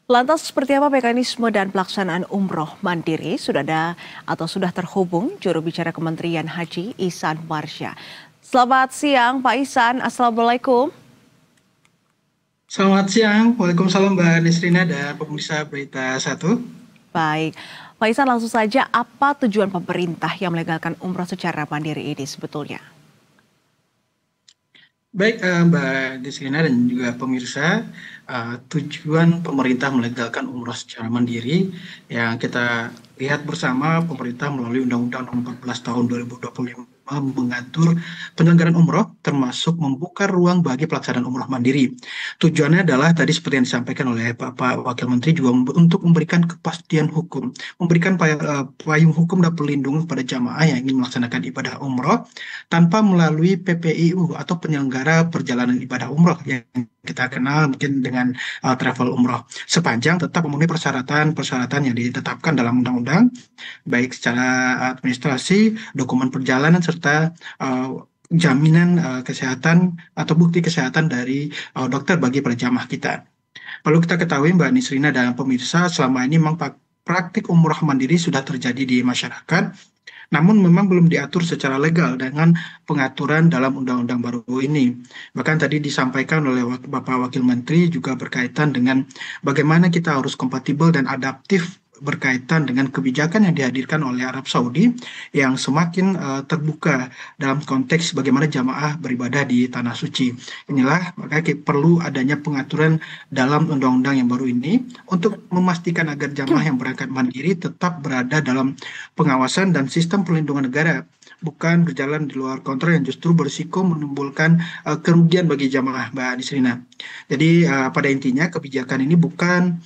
Lantas seperti apa mekanisme dan pelaksanaan umroh mandiri? Sudah ada atau sudah terhubung juru bicara Kementerian Haji Ihsan Marsya. Selamat siang Pak Ihsan, Assalamualaikum. Selamat siang, Waalaikumsalam Mbak Nisrina dan pemirsa Berita Satu. Baik, Pak Ihsan langsung saja apa tujuan pemerintah yang melegalkan umroh secara mandiri ini sebetulnya? Baik Mbak Nisrina dan juga pemirsa, tujuan pemerintah melegalkan umroh secara mandiri yang kita lihat bersama pemerintah melalui Undang-Undang Nomor 14 Tahun 2025 mengatur penyelenggaraan umroh termasuk membuka ruang bagi pelaksanaan umroh mandiri. Tujuannya adalah tadi seperti yang disampaikan oleh Bapak Wakil Menteri juga untuk memberikan kepastian hukum, memberikan payung hukum dan perlindungan kepada jamaah yang ingin melaksanakan ibadah umroh tanpa melalui PPIU atau penyelenggara perjalanan ibadah umroh yang kita kenal mungkin dengan travel umroh, sepanjang tetap memenuhi persyaratan-persyaratan yang ditetapkan dalam undang-undang, baik secara administrasi, dokumen perjalanan, serta jaminan kesehatan atau bukti kesehatan dari dokter bagi para jamaah kita. Perlu kita ketahui Mbak Nisrina dan pemirsa, selama ini memang praktik umroh mandiri sudah terjadi di masyarakat, namun memang belum diatur secara legal dengan pengaturan dalam undang-undang baru ini. Bahkan tadi disampaikan oleh Bapak Wakil Menteri juga berkaitan dengan bagaimana kita harus kompatibel dan adaptif berkaitan dengan kebijakan yang dihadirkan oleh Arab Saudi yang semakin terbuka dalam konteks bagaimana jamaah beribadah di tanah suci. Inilah makanya perlu adanya pengaturan dalam undang-undang yang baru ini untuk memastikan agar jamaah yang berangkat mandiri tetap berada dalam pengawasan dan sistem perlindungan negara, bukan berjalan di luar kontrol yang justru berisiko menimbulkan kerugian bagi jamaah, Mbak Nisrina. Jadi pada intinya kebijakan ini bukan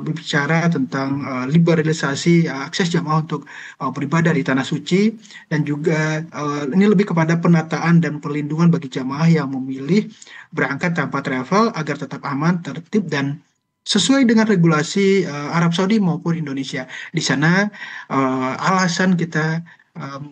berbicara tentang liberalisasi akses jamaah untuk beribadah di tanah suci, dan juga ini lebih kepada penataan dan perlindungan bagi jamaah yang memilih berangkat tanpa travel agar tetap aman, tertib, dan sesuai dengan regulasi Arab Saudi maupun Indonesia. Di sana alasan kita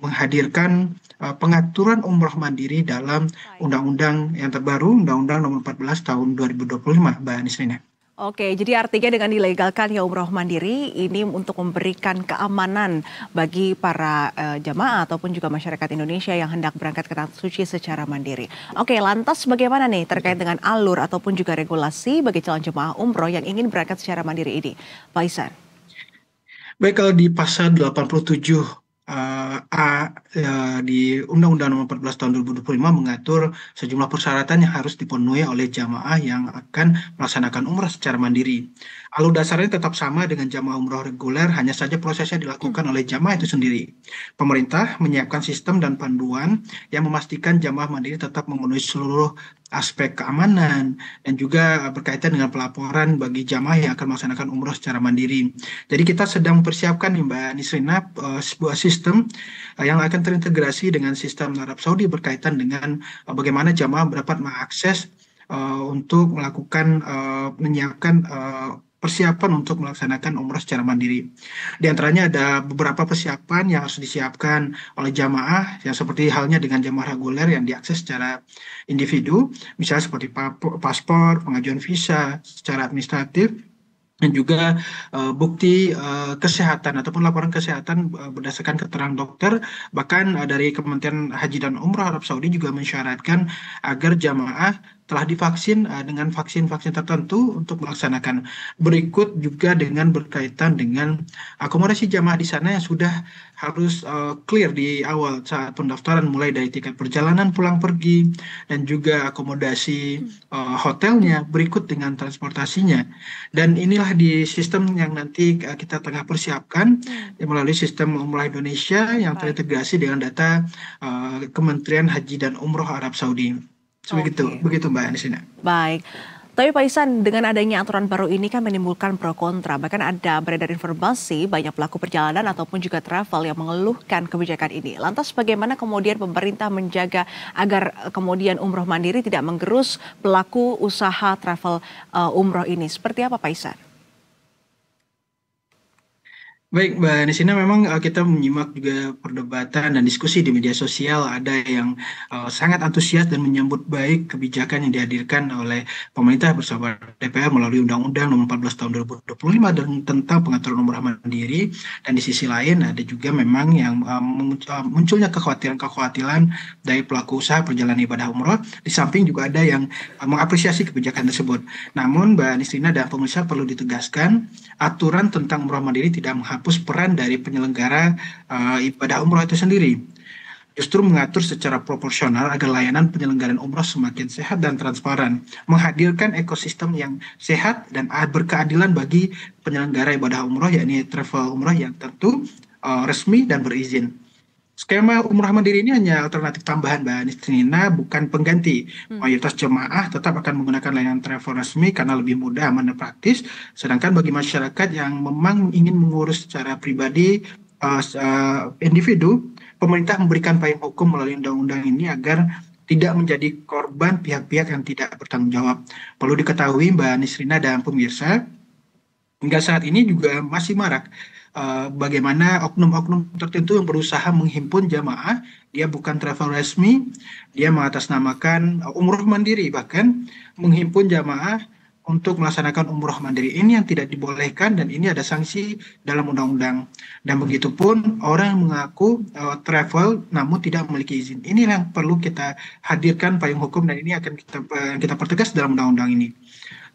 menghadirkan pengaturan umroh mandiri dalam Baik. undang-undang yang terbaru, Undang-Undang Nomor 14 Tahun 2025, Mbak Nisrina. Oke, jadi artinya dengan dilegalkannya umroh mandiri ini untuk memberikan keamanan bagi para jamaah ataupun juga masyarakat Indonesia yang hendak berangkat ke tanah suci secara mandiri. Oke, lantas bagaimana nih terkait dengan alur ataupun juga regulasi bagi calon jemaah umroh yang ingin berangkat secara mandiri ini, Pak Isan? Baik, kalau di pasal 87 A di Undang-Undang Nomor 14 Tahun 2025 mengatur sejumlah persyaratan yang harus dipenuhi oleh jamaah yang akan melaksanakan umrah secara mandiri. Alur dasarnya tetap sama dengan jamaah umroh reguler, hanya saja prosesnya dilakukan oleh jamaah itu sendiri. Pemerintah menyiapkan sistem dan panduan yang memastikan jamaah mandiri tetap memenuhi seluruh aspek keamanan dan juga berkaitan dengan pelaporan bagi jamaah yang akan melaksanakan umroh secara mandiri. Jadi kita sedang mempersiapkan nih Mbak Nisrina sebuah sistem yang akan terintegrasi dengan sistem Arab Saudi berkaitan dengan bagaimana jamaah dapat mengakses untuk melakukan menyiapkan persiapan untuk melaksanakan umroh secara mandiri. Di antaranya ada beberapa persiapan yang harus disiapkan oleh jamaah, yang seperti halnya dengan jamaah reguler yang diakses secara individu, misalnya seperti paspor, pengajuan visa secara administratif, dan juga bukti kesehatan ataupun laporan kesehatan berdasarkan keterangan dokter. Bahkan dari Kementerian Haji dan Umroh Arab Saudi juga mensyaratkan agar jamaah telah divaksin dengan vaksin-vaksin tertentu untuk melaksanakan. Berikut juga dengan berkaitan dengan akomodasi jamaah di sana yang sudah harus clear di awal saat pendaftaran, mulai dari tiket perjalanan pulang pergi dan juga akomodasi hotelnya, berikut dengan transportasinya. Dan inilah di sistem yang nanti kita tengah persiapkan melalui sistem Umrah Indonesia yang Baik, terintegrasi dengan data Kementerian Haji dan Umroh Arab Saudi. Begitu, oke, begitu Mbak Nisina. baik. Tapi Pak Isan, dengan adanya aturan baru ini kan menimbulkan pro kontra. Bahkan ada beredar informasi banyak pelaku perjalanan ataupun juga travel yang mengeluhkan kebijakan ini. Lantas bagaimana kemudian pemerintah menjaga agar kemudian umroh mandiri tidak menggerus pelaku usaha travel umroh ini? Seperti apa Pak Isan? Baik, Mbak Nisina, memang kita menyimak juga perdebatan dan diskusi di media sosial. Ada yang sangat antusias dan menyambut baik kebijakan yang dihadirkan oleh pemerintah bersama DPR melalui Undang-Undang Nomor 14 Tahun 2025 dan tentang pengaturan umrah mandiri. Dan di sisi lain ada juga memang yang munculnya kekhawatiran-kekhawatiran dari pelaku usaha perjalanan ibadah umroh. Di samping juga ada yang mengapresiasi kebijakan tersebut. Namun, Mbak Nisina dan pemirsa perlu ditegaskan aturan tentang umroh mandiri tidak menghapus peran dari penyelenggara ibadah umroh itu sendiri. Justru mengatur secara proporsional agar layanan penyelenggaraan umroh semakin sehat dan transparan, menghadirkan ekosistem yang sehat dan berkeadilan bagi penyelenggara ibadah umroh, yakni travel umroh yang tentu resmi dan berizin. Skema umrah mandiri ini hanya alternatif tambahan, Mbak Nisrina, bukan pengganti. Mayoritas jemaah tetap akan menggunakan layanan travel resmi karena lebih mudah, aman, dan praktis. Sedangkan bagi masyarakat yang memang ingin mengurus secara pribadi, individu, pemerintah memberikan payung hukum melalui undang-undang ini agar tidak menjadi korban pihak-pihak yang tidak bertanggung jawab. Perlu diketahui, Mbak Nisrina dan pemirsa, hingga saat ini juga masih marak bagaimana oknum-oknum tertentu yang berusaha menghimpun jamaah. Dia bukan travel resmi, dia mengatasnamakan umroh mandiri, bahkan menghimpun jamaah untuk melaksanakan umroh mandiri ini yang tidak dibolehkan, dan ini ada sanksi dalam undang-undang. Dan begitu pun orang yang mengaku travel namun tidak memiliki izin. Ini yang perlu kita hadirkan payung hukum, dan ini akan kita pertegas dalam undang-undang ini.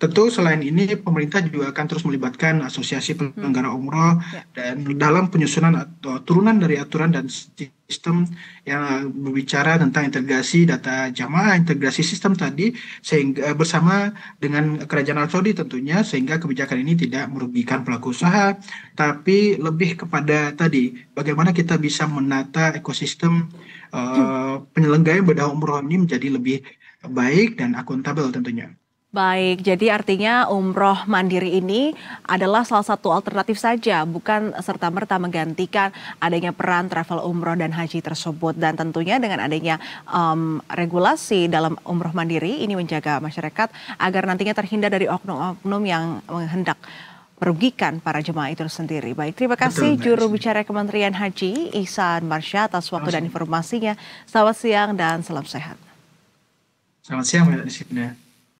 Tentu selain ini pemerintah juga akan terus melibatkan asosiasi penyelenggara umroh dan dalam penyusunan atau turunan dari aturan dan sistem yang berbicara tentang integrasi data jamaah, integrasi sistem tadi, sehingga bersama dengan Kerajaan Arab Saudi tentunya, sehingga kebijakan ini tidak merugikan pelaku usaha, tapi lebih kepada tadi bagaimana kita bisa menata ekosistem penyelenggaraan ibadah umroh ini menjadi lebih baik dan akuntabel tentunya. Baik, jadi artinya umroh mandiri ini adalah salah satu alternatif saja, bukan serta-merta menggantikan adanya peran travel umroh dan haji tersebut. Dan tentunya dengan adanya regulasi dalam umroh mandiri ini menjaga masyarakat agar nantinya terhindar dari oknum-oknum yang hendak merugikan para jemaah itu sendiri. Baik, terima kasih juru bicara Kementerian Haji Ihsan Marsya atas waktu dan informasinya. Selamat siang dan salam sehat. Selamat siang, Mbak Nisina.